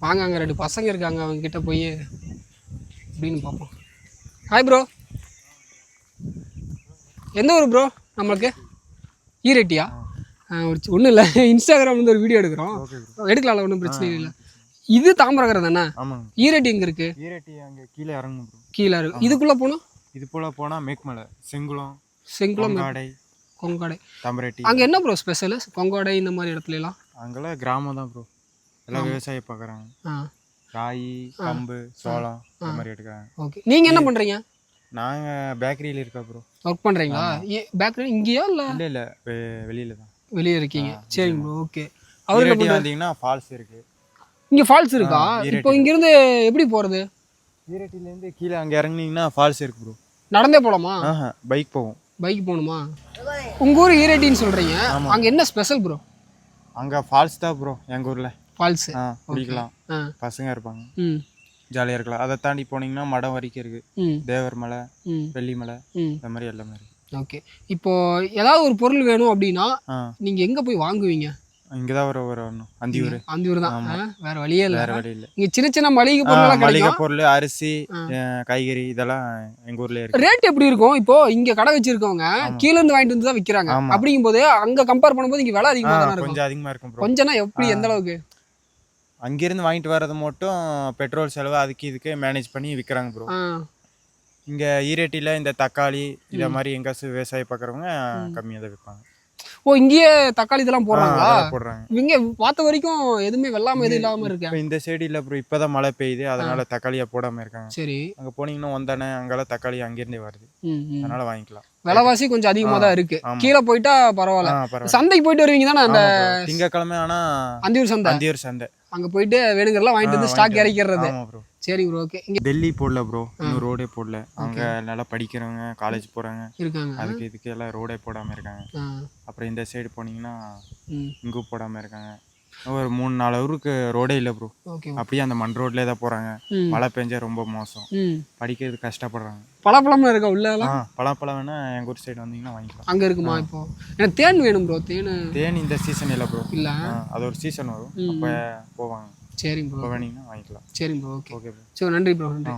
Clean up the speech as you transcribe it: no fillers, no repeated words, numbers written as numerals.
வாங்க, அங்கே 2 பசங்க இருக்காங்க, அவங்க கிட்ட போய் அப்படின்னு பார்ப்போம். ஹாய் ப்ரோ, எந்த ஊர் ப்ரோ நம்மளுக்கு? ஈரட்டியா? ஒன்றும் இல்லை, இன்ஸ்டாகிராம்லேருந்து ஒரு வீடியோ எடுக்கிறோம், எடுக்கலாம்ல, ஒன்றும் பிரச்சனை இல்லை. இது தாம்பரகரம் தானே? ஆமாங்க. ஈரட்டி எங்கே இருக்குது? ஈரட்டி அங்கே கீழே இறங்கணும் ப்ரோ. கீழே இருக்கு. இதுக்குள்ளே போகணும்? இது போல் போனால் மேக்மலை, செங்குளம், கொங்காடை, தம்பரட்டி. அங்கே என்ன ப்ரோ ஸ்பெஷலு கொங்காடை இந்த மாதிரி இடத்துலலாம்? அங்கெல்லாம் கிராமம் தான் ப்ரோ, எல்லாம் விவசாயம் பார்க்குறாங்க. ராகி, கம்பு, சோளம் இந்த மாதிரி எடுக்கிறாங்க. ஓகே, நீங்கள் என்ன பண்ணுறீங்க? நாங்கள் பேக்கரியில் இருக்கோம் ப்ரோ. ஒர்க் பண்ணுறீங்களா? பேக்கரி இங்கேயா இல்லை? இல்லை இல்லை, வெளியில் தான். வெளியே இருக்கீங்க, சரிங்க ப்ரோ. ஓகே, அவர்கிட்ட வந்தீங்கன்னா ஃபால்ஸ் இருக்குது. இங்கே ஃபால்ஸ் இருக்கா? இப்போ இங்கேருந்து எப்படி போகிறது? ஈரட்டிலேருந்து கீழே அங்கே இறங்குனீங்கன்னா ஃபால்ஸ் இருக்குது ப்ரோ. நடந்தே போகலாமா? பைக் போகும். பைக் போகணுமா? உங்கள் ஊர் ஈரட்டின்னு சொல்கிறீங்க, அங்கே என்ன ஸ்பெஷல் ப்ரோ? அங்கே ஃபால்ஸ் தான் ப்ரோ, எங்கள் ஊரில் ஃபால்ஸு. குளிக்கலாம், பசங்க இருப்பாங்க, ஜாலியாக இருக்கலாம். அதை தாண்டி போனீங்கன்னா மடம் வரைக்கும் இருக்குது, தேவர் மலை, வெள்ளிமலை, இந்த மாதிரி எல்லாமே இருக்குது. ஓகே, இப்போது ஏதாவது ஒரு பொருள் வேணும் அப்படின்னா நீங்கள் எங்கே போய் வாங்குவீங்க? இங்கே தான் வரணும், அந்தியூர் தான், வேறு வழியே இல்லை. வேறு வழி இல்லை. இங்கே சின்ன சின்ன மளிகை பொருள், மளிகை பொருள், அரிசி, காய்கறி இதெல்லாம் எங்கள் ஊர்லேயே இருக்குது. ரேட் எப்படி இருக்கும்? இப்போ இங்கே கடை வச்சிருக்கவங்க கீழே இருந்து வாங்கிட்டு வந்து தான் விற்கிறாங்க. அப்படிங்கும்போது அங்கே கம்பேர் பண்ணும்போது இங்கே விலை அதிகமாக தான் இருக்கும். கொஞ்சம் அதிகமாக இருக்கும் ப்ரோ. கொஞ்சம்னா எப்படி, எந்த அளவுக்கு? அங்கேருந்து வாங்கிட்டு வர்றது மட்டும் பெட்ரோல் செலவு அதுக்கு இதுக்கு மேனேஜ் பண்ணி விற்கிறாங்க ப்ரோ. இங்கே ஈரட்டியில் இந்த தக்காளி இதை மாதிரி எங்காச்சும் விவசாயம் பார்க்குறவங்க கம்மியாக தான் விற்பாங்க. ஓ, இங்கேயே தக்காளி இதெல்லாம் போடுறாங்களா? போடுறாங்க. இங்கே பார்த்த வரைக்கும் எதுவுமே வெள்ளாமல் எதுவும் இல்லாமல் இருக்கு. இந்த சைடு இல்லை ப்ரோ, இப்போ தான் மழை பெய்யுது, அதனால தக்காளியாக போடாமல் இருக்காங்க. சரி, அங்கே போனீங்கன்னா வந்தானே அங்கெல்லாம் தக்காளி அங்கேருந்தே வருது, அதனால வாங்கிக்கலாம். விலைவாசி கொஞ்சம் அதிகமாக தான் இருக்கு. கீழே போயிட்டா பரவாயில்ல. சந்தைக்கு போயிட்டு வருவீங்க தானே? அந்த திங்கக்கிழமை ஆனால் அந்தியூர் சந்தை அங்கே போயிட்டு வேணுங்கிறலாம் வாங்கிட்டு வந்து ஸ்டாக் இறக்கிறது. சரி ப்ரோ, ஓகே. இங்கே டெல்லி போடல ப்ரோ, இன்னும் ரோடே போடல. அங்கே நல்லா படிக்கிறவங்க, காலேஜ் போகிறாங்க இருக்காங்க, அதுக்கு இதுக்கு எல்லாம் ரோடே போடாமல் இருக்காங்க. அப்புறம் இந்த சைடு போனீங்கன்னா இங்கும் போடாமல் இருக்காங்க. ஒரு 3-4 ஊருக்கு ரோடே இல்லை ப்ரோ. அப்படியே அந்த மண் ரோட்லேயே தான் போகிறாங்க. மழை பெஞ்சா ரொம்ப மோசம், படிக்கிறது கஷ்டப்படுறாங்க. பழப்பழம் இருக்கா உள்ள? பழப்பழம் வேணா எங்கள் ஊர் சைடு வந்தீங்கன்னா வாங்கிக்கலாம். அங்கே இருக்குமா? இப்போ எனக்கு தேன் வேணும் ப்ரோ. தேன் இந்த சீசன் இல்லை ப்ரோ. இல்லை, அது ஒரு சீசன் வரும், அப்போ போவாங்க. சரிங்க ப்ரோ, வேணீங்கன்னா வாங்கிக்கலாம். சரிங்க ப்ரோ, ஓகே. ஓகே ப்ரோ, சரி, நன்றி ப்ரோ, நன்றி.